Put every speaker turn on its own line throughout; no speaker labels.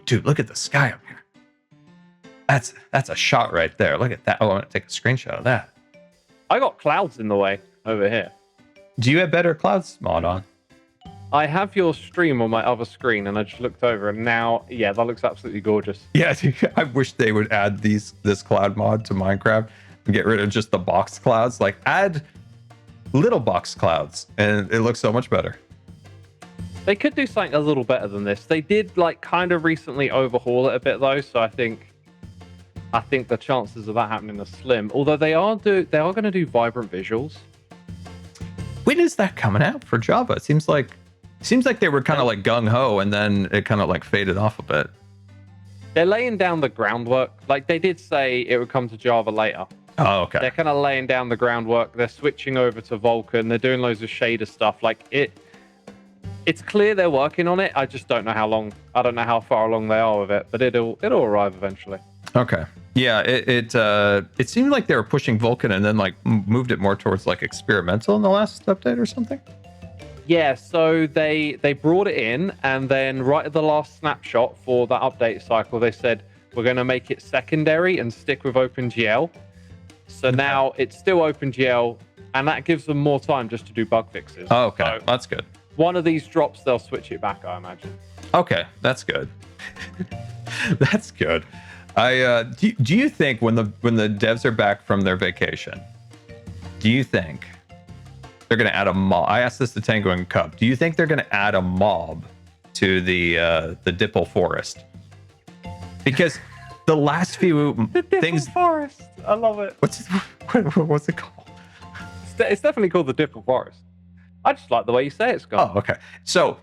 dude, look at the sky up here. That's a shot right there. Look at that. Oh, I want to take a screenshot of that.
I got clouds in the way over here.
Do you have better clouds mod on?
I have your stream on my other screen, and I just looked over, and now, yeah, that looks absolutely gorgeous.
Yeah, I wish they would add this cloud mod to Minecraft and get rid of just the box clouds. Like, add little box clouds, and it looks so much better.
They could do something a little better than this. They did, like, kind of recently overhaul it a bit, though, so I think the chances of that happening are slim. Although they are going to do vibrant visuals.
When is that coming out for Java? It seems like they were kind of like gung-ho, and then it kind of like faded off a bit.
They're laying down the groundwork. Like, they did say it would come to Java later.
Oh, okay.
They're kind of laying down the groundwork. They're switching over to Vulkan. They're doing loads of shader stuff. Like, it's clear they're working on it. I just don't know how long. I don't know how far along they are with it, but it'll arrive eventually.
Okay. Yeah, it seemed like they were pushing Vulkan and then like moved it more towards like experimental in the last update or something.
Yeah, so they brought it in, and then right at the last snapshot for that update cycle, they said we're going to make it secondary and stick with OpenGL. So now it's still OpenGL, and that gives them more time just to do bug fixes.
Oh, okay,
So
that's good.
one of these drops, they'll switch it back, I imagine.
Okay, that's good. That's good. Do you think when the devs are back from their vacation, do you think they're going to add a mob? I asked this to Tango and Cup. Do you think they're going to add a mob to the Dipple Forest? Because the last few things.
Forest. I love it.
What's it called?
It's definitely called the Dipple Forest. I just like the way you say it, Scott.
Oh, okay. So,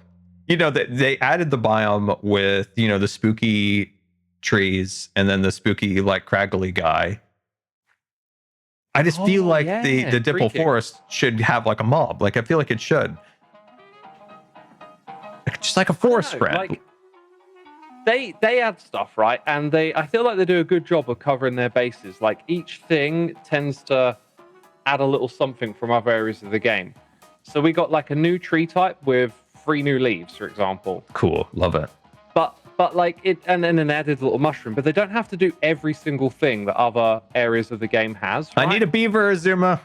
they added the biome with, the spooky trees and then the spooky, like, craggly guy. I just feel like the Dipple Forest should have, like, a mob. Like, I feel like it should. Just like a forest spread.
Like, they add stuff, right? And I feel like they do a good job of covering their bases. Like, each thing tends to add a little something from other areas of the game. So we got like a new tree type with 3 new leaves, for example.
Cool, love it.
But like it, and then an added little mushroom. But they don't have to do every single thing that other areas of the game has. Right?
I need a beaver, Azuma.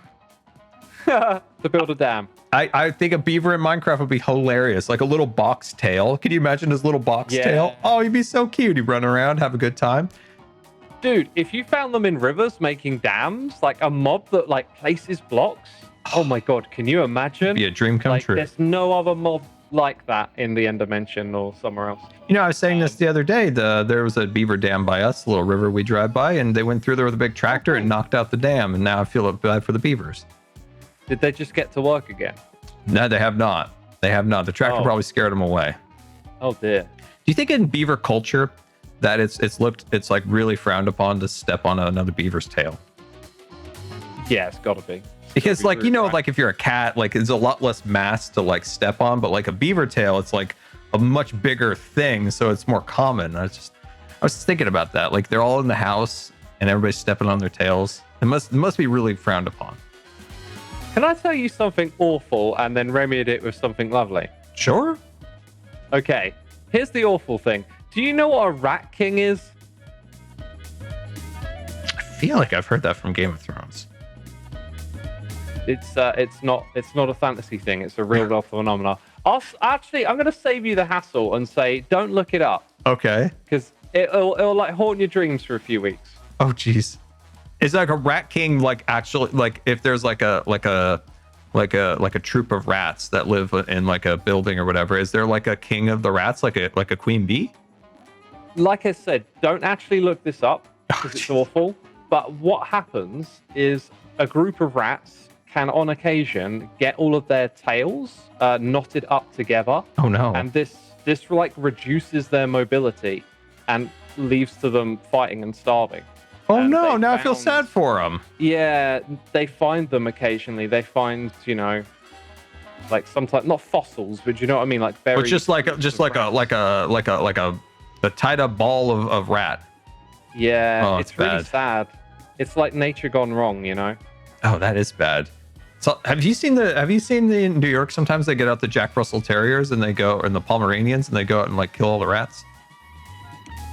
To build a dam.
I think a beaver in Minecraft would be hilarious. Like a little box tail. Can you imagine his little box tail? Oh, he'd be so cute. He'd run around, have a good time.
Dude, if you found them in rivers making dams, like a mob that like places blocks. Oh my god, can you imagine?
It'd be a dream come true.
There's no other mob like that in the End Dimension or somewhere else.
I was saying this the other day. There was a beaver dam by us, a little river we drive by, and they went through there with a big tractor and knocked out the dam. And now I feel bad for the beavers.
Did they just get to work again?
No, they have not. They have not. The tractor probably scared them away.
Oh dear.
Do you think in beaver culture that it's like really frowned upon to step on another beaver's tail?
Yeah, it's got to be.
Because like, like if you're a cat, like it's a lot less mass to like step on, but like a beaver tail, it's like a much bigger thing. So it's more common. I was just thinking about that. Like they're all in the house and everybody's stepping on their tails. It must be really frowned upon.
Can I tell you something awful and then remedy it with something lovely?
Sure.
Okay. Here's the awful thing. Do you know what a rat king is?
I feel like I've heard that from Game of Thrones.
It's not a fantasy thing. It's a real world phenomenon. Actually, I'm going to save you the hassle and say don't look it up.
Okay.
Because it'll like haunt your dreams for a few weeks.
Oh, geez. Is like a rat king like actually like if there's like a troop of rats that live in like a building or whatever? Is there like a king of the rats, like a queen bee? Like
I said, don't actually look this up because it's awful. But what happens is a group of rats can on occasion get all of their tails knotted up together.
Oh no.
And this like reduces their mobility and leaves to them fighting and starving.
Oh
and
no, now I feel sad for them.
Yeah, they find them occasionally. They find, like sometimes not fossils, but you know what I mean, like berries.
But just like a tied up ball of rat.
Yeah, it's really sad. It's like nature gone wrong,
Oh, that is bad. So have you seen in New York sometimes they get out the Jack Russell Terriers and they go and the Pomeranians and they go out and like kill all the rats?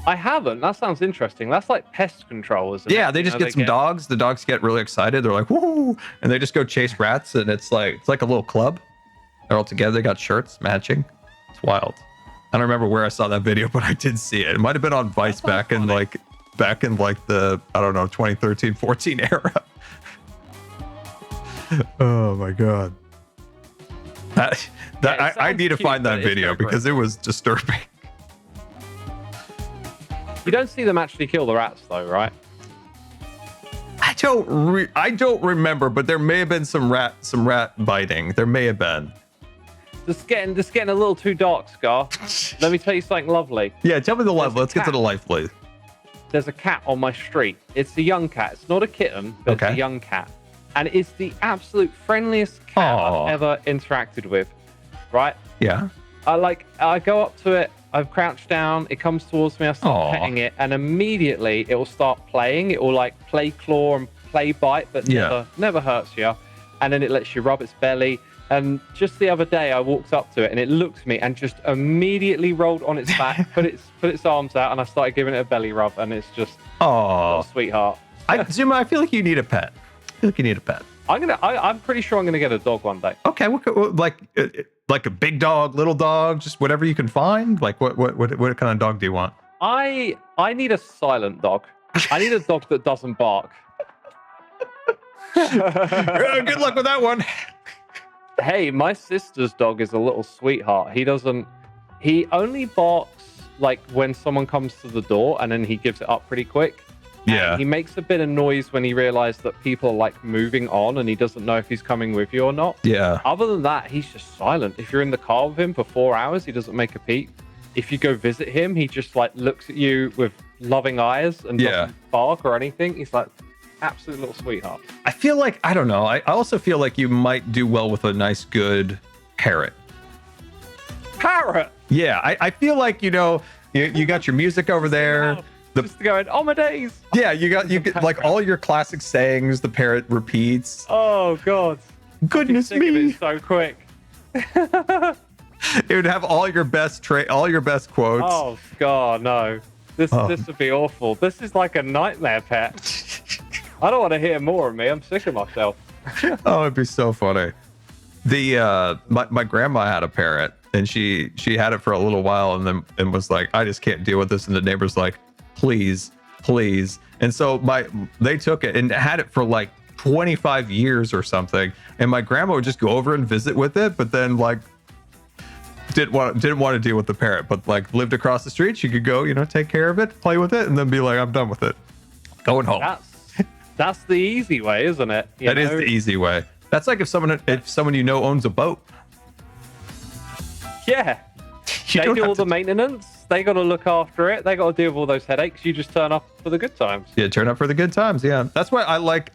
I haven't. That sounds interesting. That's like pest control, isn't it?
Yeah, they just get some dogs. The dogs get really excited. They're like, woo, and they just go chase rats, and it's like a little club. They're all together. They got shirts matching. It's wild. I don't remember where I saw that video, but I did see it. It might have been on Vice back in like the, I don't know, 2013, 14 era. Oh my god. I need to find that video because it was disturbing.
You don't see them actually kill the rats though, right?
I don't remember, but there may have been some rat biting. There may have been.
This getting a little too dark, Scar. Let me tell you something lovely.
Yeah, tell me the life. Let's get to the life, please.
There's a cat on my street. It's a young cat. It's not a kitten, but it's a young cat. And it's the absolute friendliest cat I've ever interacted with. Right?
Yeah.
I go up to it, I've crouched down, it comes towards me, I start petting it, and immediately it will start playing. It will like play claw and play bite, but never hurts you. And then it lets you rub its belly. And just the other day, I walked up to it and it looked at me and just immediately rolled on its back, put its arms out, and I started giving it a belly rub, and it's just a sweetheart.
Zuma, I feel like you need a pet.
I'm pretty sure I'm gonna get a dog one day.
Okay, like a big dog, little dog, just whatever you can find. Like what kind of dog do you want?
I need a silent dog. I need a dog that doesn't bark.
Good luck with that one.
Hey, my sister's dog is a little sweetheart. He only barks like when someone comes to the door, and then he gives it up pretty quick.
Yeah.
And he makes a bit of noise when he realizes that people are like moving on, and he doesn't know if he's coming with you or not.
Yeah.
Other than that, he's just silent. If you're in the car with him for 4 hours, he doesn't make a peep. If you go visit him, he just like looks at you with loving eyes and doesn't bark or anything. He's like absolute little sweetheart.
I feel like, I don't know. I also feel like you might do well with a nice, good parrot.
Parrot?
Yeah, I feel like, you got your music over there.
Just going, oh my days.
Yeah, you get like all your classic sayings. The parrot repeats.
Oh god,
goodness me!
So quick.
It would have all your best quotes.
Oh god, no! This would be awful. This is like a nightmare pet. I don't want to hear more of me. I'm sick of myself.
Oh, it'd be so funny. My grandma had a parrot, and she had it for a little while, and was like, I just can't deal with this. And the neighbor's like, please. And so they took it and had it for like 25 years or something. And my grandma would just go over and visit with it, but then like didn't want to deal with the parrot, but like lived across the street. She could go, take care of it, play with it, and then be like, I'm done with it. Going home.
That's the easy way, isn't it?
That is the easy way. That's like if someone owns a boat.
Yeah. They do all the maintenance. They got to look after it. They got to deal with all those headaches. You just turn up for the good times.
Yeah, turn up for the good times. Yeah, that's why I like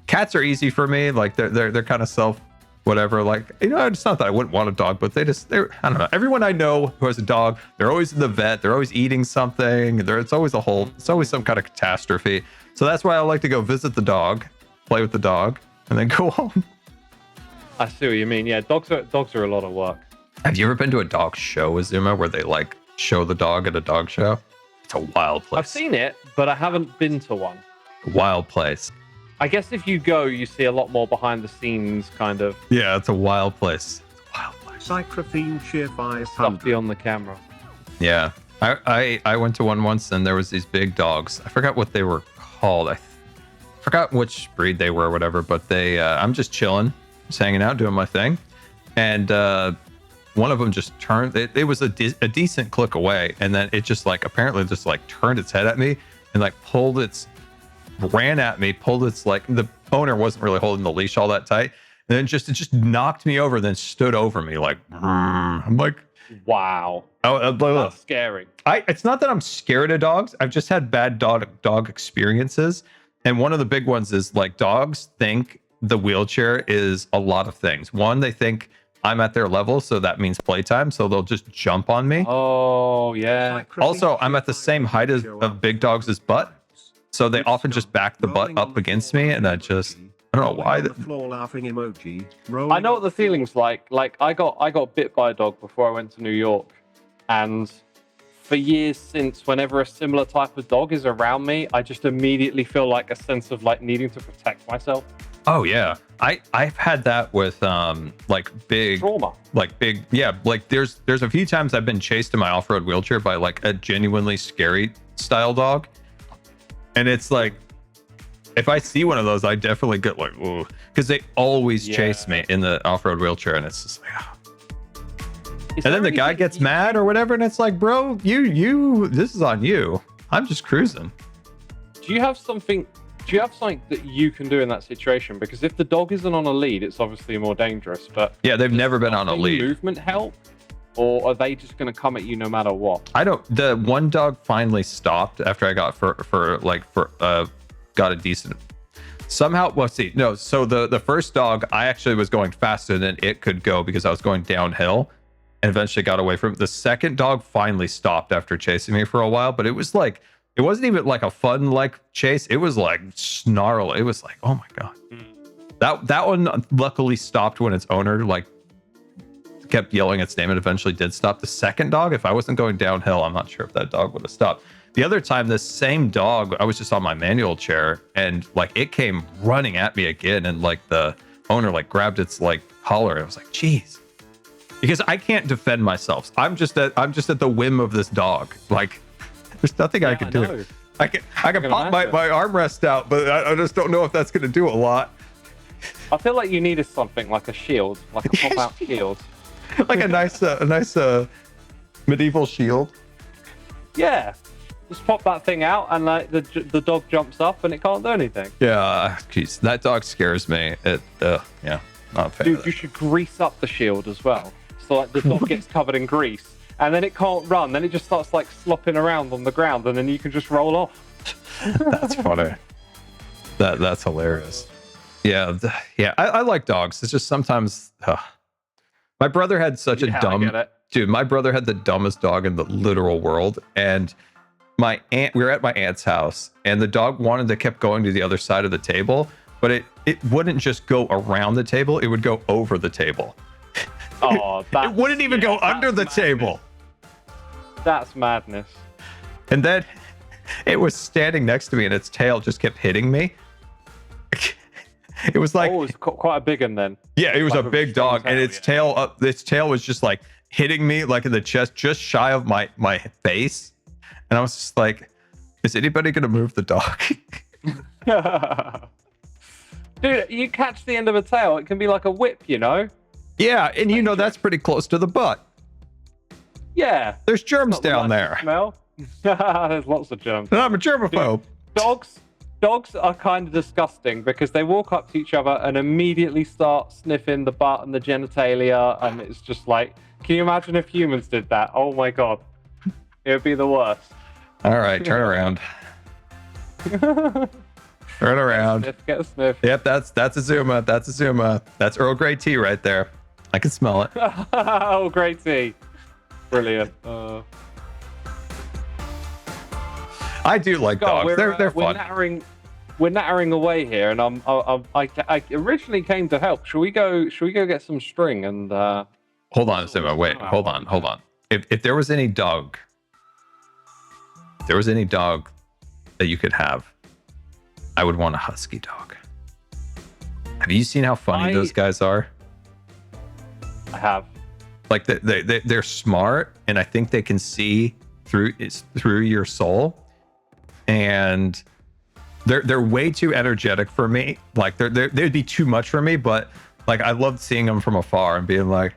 cats are easy for me. Like they're kind of self whatever. Like it's not that I wouldn't want a dog, but they're I don't know. Everyone I know who has a dog, they're always in the vet. They're always eating something. It's always some kind of catastrophe. So that's why I like to go visit the dog, play with the dog, and then go home.
I see what you mean. Yeah, dogs are a lot of work.
Have you ever been to a dog show, Azuma, where they like show the dog at a dog show? It's a wild place.
I've seen it, but I haven't been to one.
A wild place.
I guess if you go, you see a lot more behind the scenes kind of.
Yeah, it's a wild place.
Cyclophene Cheer 500.
Stuff beyond the camera.
Yeah. I went to one once, and there was these big dogs. I forgot what they were called. I forgot which breed they were or whatever, but I'm just chilling, just hanging out, doing my thing. And one of them just turned. It was a decent click away, and then it just like apparently just like turned its head at me and like ran at me, pulled its like the owner wasn't really holding the leash all that tight, and then it just knocked me over, then stood over me like. I'm like,
wow.
Oh,
that's scary.
It's not that I'm scared of dogs. I've just had bad dog experiences, and one of the big ones is like dogs think the wheelchair is a lot of things. One, they think I'm at their level, so that means playtime, so they'll just jump on me.
Oh, yeah.
Also, I'm at the same height of big dogs' butt, so they often just back the butt up against me, and I don't know why.
I know what the feeling's like. Like I got bit by a dog before I went to New York, and for years since, whenever a similar type of dog is around me, I just immediately feel like a sense of like needing to protect myself.
Oh yeah, I've had that with like big
Trauma.
like big yeah, like there's a few times I've been chased in my off-road wheelchair by like a genuinely scary style dog, and it's like if I see one of those, I definitely get like, ooh, because they always chase me in the off-road wheelchair, and it's just like, oh. And then the guy gets mad or whatever, and it's like, bro, you this is on you. I'm just cruising.
Do you have something that you can do in that situation? Because if the dog isn't on a lead, it's obviously more dangerous. But
yeah, they've never been on a lead.
Movement help, or are they just going to come at you no matter what?
I don't. The one dog finally stopped after I got got a decent. Somehow, well, see, no. So the first dog, I actually was going faster than it could go because I was going downhill, and eventually got away from it. The second dog finally stopped after chasing me for a while, but it was like. It wasn't even like a fun like chase. It was like snarl. It was like, oh my god. That one luckily stopped when its owner like kept yelling its name and eventually did stop. The second dog, if I wasn't going downhill, I'm not sure if that dog would have stopped. The other time, this same dog, I was just on my manual chair and like it came running at me again, and like the owner like grabbed its like collar. I was like, geez. Because I can't defend myself. I'm just at the whim of this dog. Like there's nothing I can do. I can pop my armrest out, but I just don't know if that's going to do a lot.
I feel like you needed something like a shield, like a pop-out shield.
Like a nice medieval shield.
Yeah. Just pop that thing out and like the dog jumps up and it can't do anything.
Yeah, geez, that dog scares me. Yeah, not a fan.
Dude, you should grease up the shield as well. So like the dog gets covered in grease. And then it can't run. Then it just starts like slopping around on the ground, and then you can just roll off.
That's funny. That's hilarious. Yeah, I like dogs. It's just sometimes. My brother had such a dumb dude. My brother had the dumbest dog in the literal world, and my aunt. We were at my aunt's house, and the dog kept going to the other side of the table, but it wouldn't just go around the table. It would go over the table.
Oh,
it wouldn't even go under the table.
That's madness.
And then it was standing next to me, and its tail just kept hitting me. It was like,
oh, it was quite a big one then.
Yeah, it was like a big dog, and its tail was just like hitting me like in the chest, just shy of my face. And I was just like, is anybody gonna move the dog?
Dude, you catch the end of a tail, it can be like a whip, you know?
Yeah, and you know that's pretty close to the butt.
Yeah.
There's germs down there.
Smell. There's lots of germs.
And I'm a germaphobe.
Dogs are kind of disgusting because they walk up to each other and immediately start sniffing the butt and the genitalia, and it's just like, can you imagine if humans did that? Oh my god. It would be the worst.
All right, turn around. Turn around.
Get a sniff.
Yep, that's a Zuma. That's a Zuma. That's Earl Grey tea right there. I can smell it.
Oh, great tea. Brilliant.
I do like dogs. They're fun.
We're nattering away here, and I originally came to help. Should we go get some string and?
Hold on, Zuma. Wait. Hold on. If there was any dog, that you could have, I would want a husky dog. Have you seen how funny those guys are?
I have.
Like they're smart, and I think they can see through your soul, and they're way too energetic for me. Like they'd be too much for me, but like I loved seeing them from afar and being like.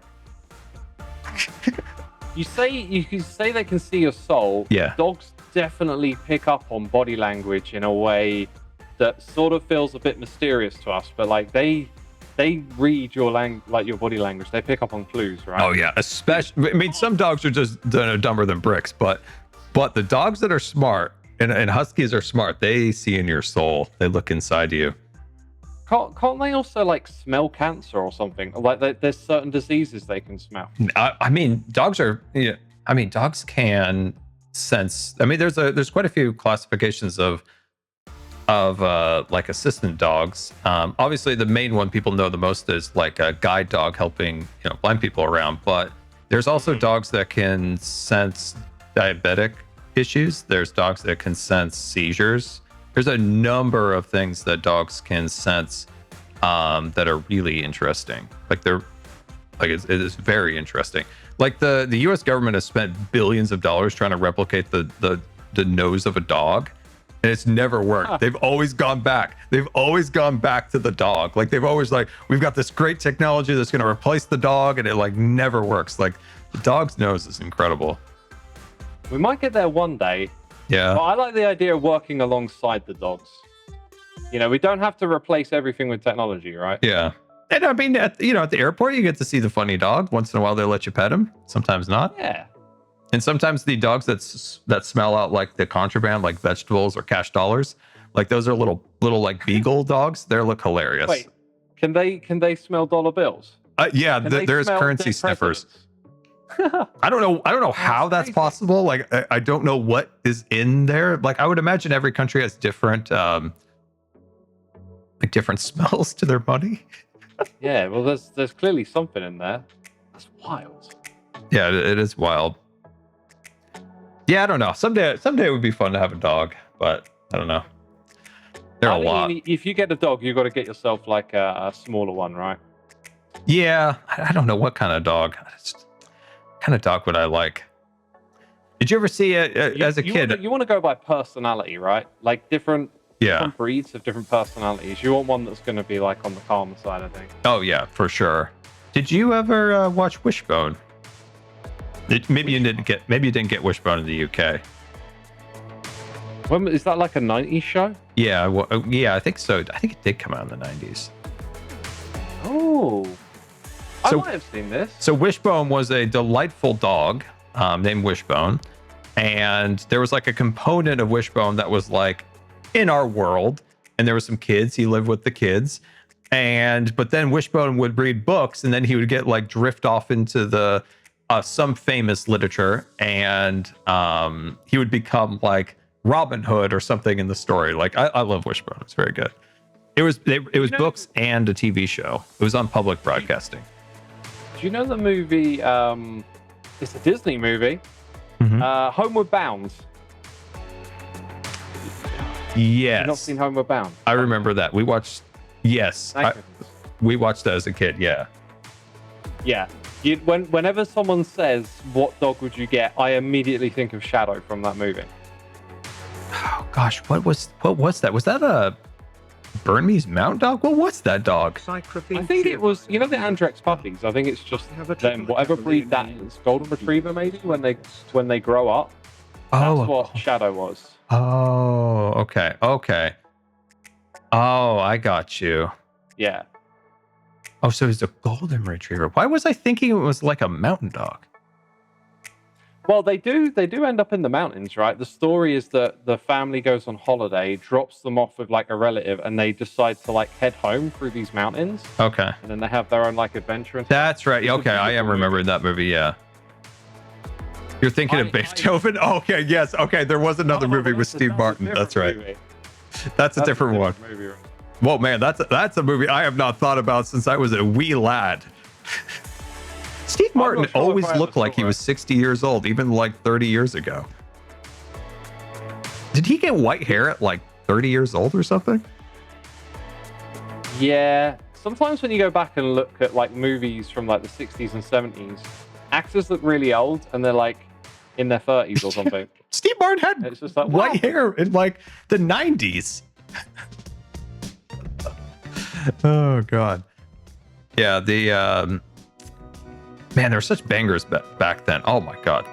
You can say they can see your soul.
Yeah.
Dogs definitely pick up on body language in a way that sort of feels a bit mysterious to us, but like they read your your body language. They pick up on clues, right?
Oh yeah, especially. I mean, some dogs are just dumber than bricks, but the dogs that are smart and huskies are smart. They see in your soul. They look inside you.
Can't they also like smell cancer or something? Like there's certain diseases they can smell.
I mean, dogs are. Yeah, I mean, dogs can sense. I mean, there's quite a few classifications of like assistant dogs. Obviously, the main one people know the most is like a guide dog helping blind people around. But there's also dogs that can sense diabetic issues. There's dogs that can sense seizures. There's a number of things that dogs can sense that are really interesting. Like it is very interesting. Like the U.S. government has spent billions of dollars trying to replicate the nose of a dog, and it's never worked. Huh. They've always gone back. They've always gone back to the dog. Like they've always like, we've got this great technology that's going to replace the dog, and it like never works. Like the dog's nose is incredible.
We might get there one day.
Yeah.
But I like the idea of working alongside the dogs. You know, we don't have to replace everything with technology, right?
Yeah. And I mean, at the airport, you get to see the funny dog. Once in a while, they let you pet him. Sometimes not.
Yeah.
And sometimes the dogs that smell out like the contraband, like vegetables or cash dollars, like those are little like beagle dogs. They look hilarious.
Wait, can they smell dollar bills?
Yeah, there's currency sniffers. I don't know how that's possible. Like I don't know what is in there. Like I would imagine every country has different different smells to their money.
Yeah, well, there's clearly something in there. That's wild.
Yeah, it is wild. Yeah, I don't know. Someday it would be fun to have a dog, but I don't know. There are a lot.
If you get a dog, you got to get yourself like a smaller one, right?
Yeah, I don't know what kind of dog. What kind of dog would I like? Did you ever see it as a kid?
You want to go by personality, right? Like different breeds have different personalities. You want one that's going to be like on the calmer side, I think.
Oh yeah, for sure. Did you ever watch Wishbone? Maybe you didn't get Wishbone in the UK.
Is that like a 90s show?
Yeah, yeah, I think so. I think it did come out in the 90s.
Oh, I might have seen this.
So Wishbone was a delightful dog named Wishbone, and there was like a component of Wishbone that was like in our world, and there were some kids. He lived with the kids, but then Wishbone would read books, and then he would get like drift off into the some famous literature, and he would become like Robin Hood or something in the story. Like I love Wishbone. It's very good. It was books and a TV show. It was on public broadcasting.
Do you know the movie? It's a Disney movie.
Mm-hmm.
Homeward Bound.
Yes.
You've not seen Homeward Bound?
I remember that. We watched. Yes. We watched that as a kid. Yeah.
Yeah. Whenever someone says, "What dog would you get?" I immediately think of Shadow from that movie.
Oh gosh, what was that? Was that a Burmese mountain dog? What was that dog?
I think it was, the Andrex puppies. I think it's just them, whatever breed that is. Golden Retriever, maybe, when they grow up. That's what Shadow was.
Oh, okay. Oh, I got you.
Yeah.
Oh, so it's a Golden Retriever. Why was I thinking it was like a mountain dog?
Well, they do end up in the mountains, right? The story is that the family goes on holiday, drops them off with like a relative, and they decide to like head home through these mountains.
Okay.
And then they have their own like adventure.
That's right. Okay, I am remembering that movie. Yeah. You're thinking of Beethoven? Oh, okay, yes. Okay, there was another movie with Steve Martin. That's right. Movie. That's a different one. Movie. Well, man, that's a movie I have not thought about since I was a wee lad. Steve Martin always looked like he was 60 years old, even like 30 years ago. Did he get white hair at like 30 years old or something?
Yeah. Sometimes when you go back and look at like movies from like the 60s and 70s, actors look really old and they're like in their 30s or something.
Steve Martin had
it's just like,
white hair in like the 90s. Oh God. Yeah, the man, there were such bangers back then. Oh my God.